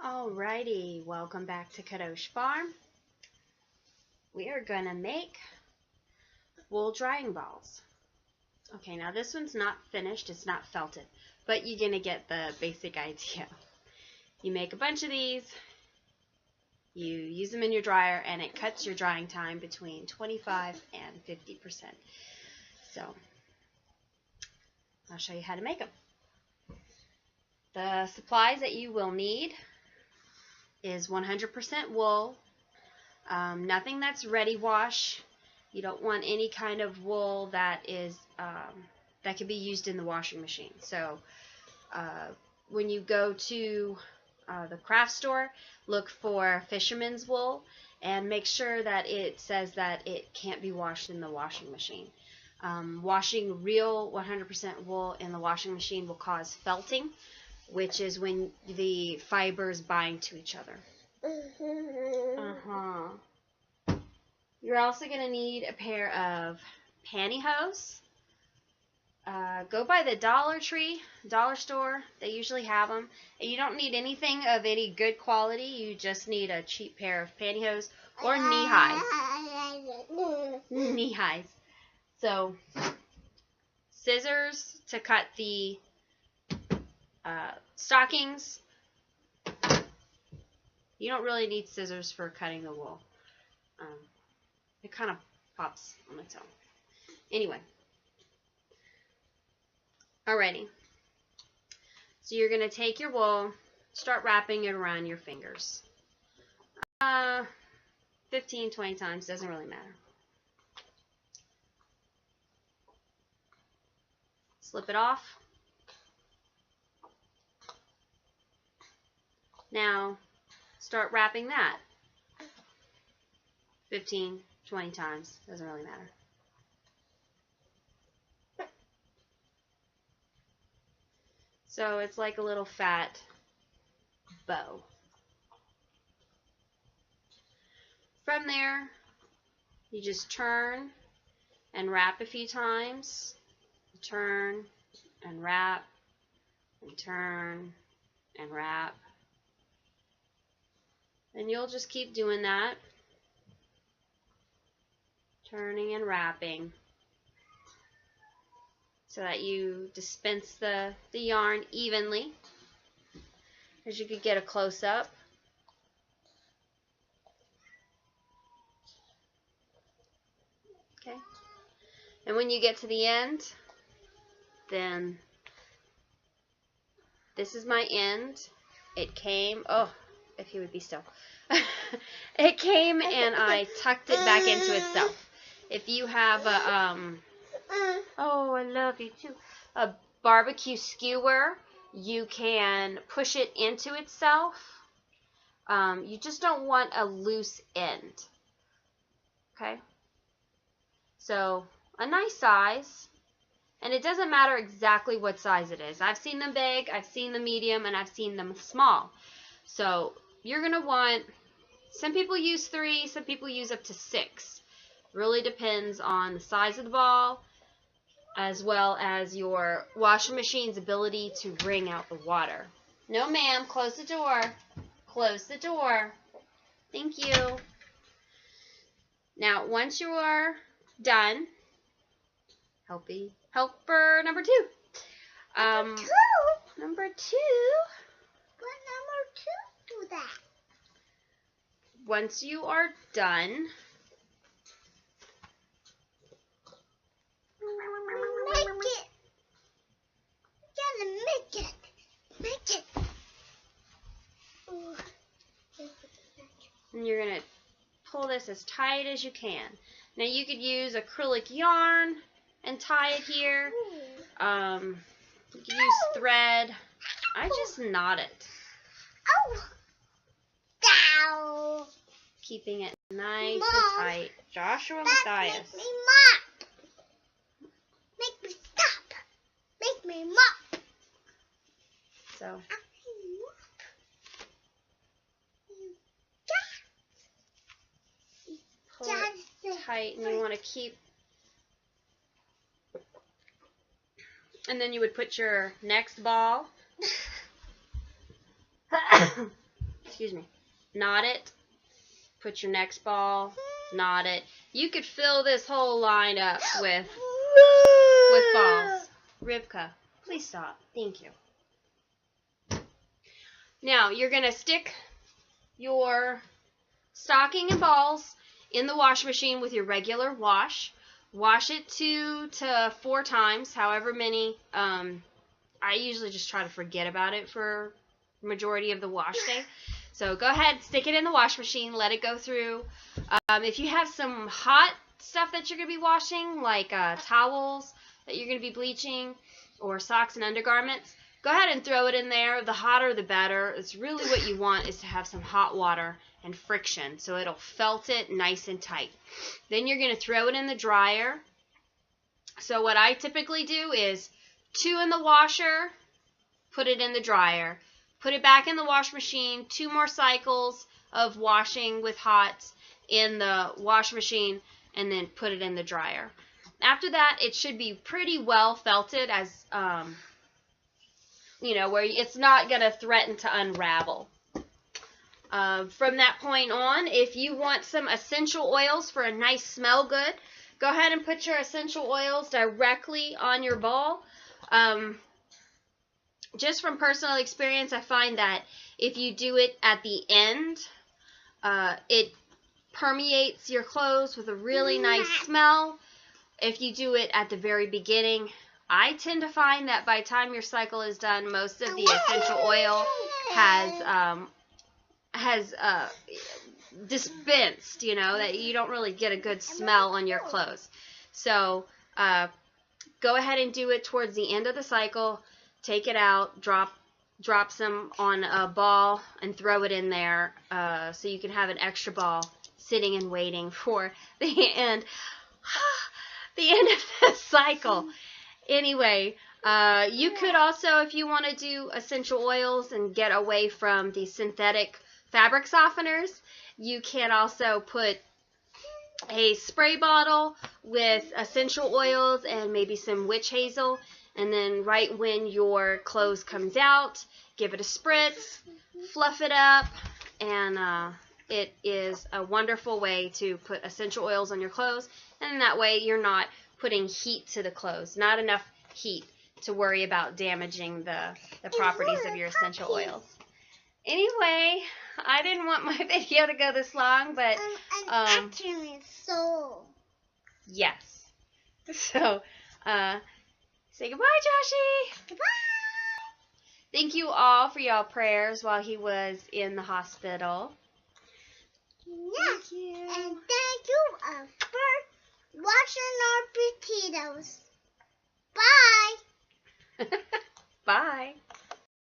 Alrighty, welcome back to Kadosh Farm. We are going to make wool drying balls. Okay, now this one's not finished, it's not felted, but you're going to get the basic idea. You make a bunch of these, you use them in your dryer, and it cuts your drying time between 25 and 50%. So, I'll show you how to make them. The supplies that you will need is 100% wool, nothing that's ready wash. You don't want any kind of wool that is that can be used in the washing machine. So when you go to the craft store, look for fisherman's wool and make sure that it says that it can't be washed in the washing machine. Washing real 100% wool in the washing machine will cause felting, which is when the fibers bind to each other. You're also going to need a pair of pantyhose. Go by the Dollar store. They usually have them. And you don't need anything of any good quality. You just need a cheap pair of pantyhose or knee-highs. Knee-highs. So, scissors to cut the stockings. You don't really need scissors for cutting the wool. It kind of pops on its own. Anyway. Alrighty. So you're going to take your wool, start wrapping it around your fingers. 15, 20 times, doesn't really matter. Slip it off. Now, start wrapping that. 15, 20 times, doesn't really matter. So it's like a little fat bow. From there, you just turn and wrap a few times. Turn and wrap, and turn and wrap. And you'll just keep doing that. Turning and wrapping. So that you dispense the yarn evenly. As you could get a close-up. Okay. And when you get to the end, then this is my end. It came, if he would be still. It came and I tucked it back into itself. If you have a, oh, I love you too, a barbecue skewer, you can push it into itself. You just don't want a loose end. Okay? So, a nice size. And it doesn't matter exactly what size it is. I've seen them big, I've seen them medium, and I've seen them small. So, you're going to want, some people use 3, some people use up to 6. Really depends on the size of the ball, as well as your washing machine's ability to wring out the water. No, ma'am. Close the door. Close the door. Thank you. Now, once you are done, helper number 2. Number 2? Number 2. What number 2 do that? Once you are done, make it. You gotta make it. Make it. and you're going to pull this as tight as you can. Now, you could use acrylic yarn and tie it here. You could use thread. I just knot it. Oh! Ow! Keeping it nice Mom, and tight. Joshua Matthias. Make me mop. Make me stop. Make me mop. So, pull it tight, and you want to keep. And then you would put your next ball excuse me, knot it, put your next ball, knot it. You could fill this whole line up with balls. Rivka, please stop. Thank you. Now, you're going to stick your stocking and balls in the washing machine with your regular wash. Wash it 2 to 4 times, however many. I usually just try to forget about it for majority of the wash day. So go ahead, stick it in the wash machine, let it go through. If you have some hot stuff that you're going to be washing, like towels that you're going to be bleaching, or socks and undergarments, go ahead and throw it in there. The hotter the better. It's really what you want is to have some hot water and friction, so it'll felt it nice and tight. Then you're going to throw it in the dryer. So what I typically do is 2 in the washer, put it in the dryer, put it back in the wash machine, 2 more cycles of washing with hot in the wash machine, and then put it in the dryer. After that, it should be pretty well felted, as you know, where it's not going to threaten to unravel. From that point on, if you want some essential oils for a nice smell good, go ahead and put your essential oils directly on your ball. Just from personal experience, I find that if you do it at the end, it permeates your clothes with a really nice smell. If you do it at the very beginning, I tend to find that by the time your cycle is done, most of the essential oil has dispensed, you know, that you don't really get a good smell on your clothes. So go ahead and do it towards the end of the cycle. Take it out, drop some on a ball, and throw it in there so you can have an extra ball sitting and waiting for the end of the cycle. Anyway, you could also, if you want to do essential oils and get away from the synthetic fabric softeners, you can also put a spray bottle with essential oils and maybe some witch hazel, and then right when your clothes comes out, give it a spritz, fluff it up, and it is a wonderful way to put essential oils on your clothes, and that way you're not putting heat to the clothes. Not enough heat to worry about damaging the properties of your essential oils. Anyway, I didn't want my video to go this long, but actually, so yes. So, say goodbye, Joshie. goodbye. Thank you all for y'all prayers while he was in the hospital. Yes, Thank you. and thank you for watching our potatoes. Bye. Bye.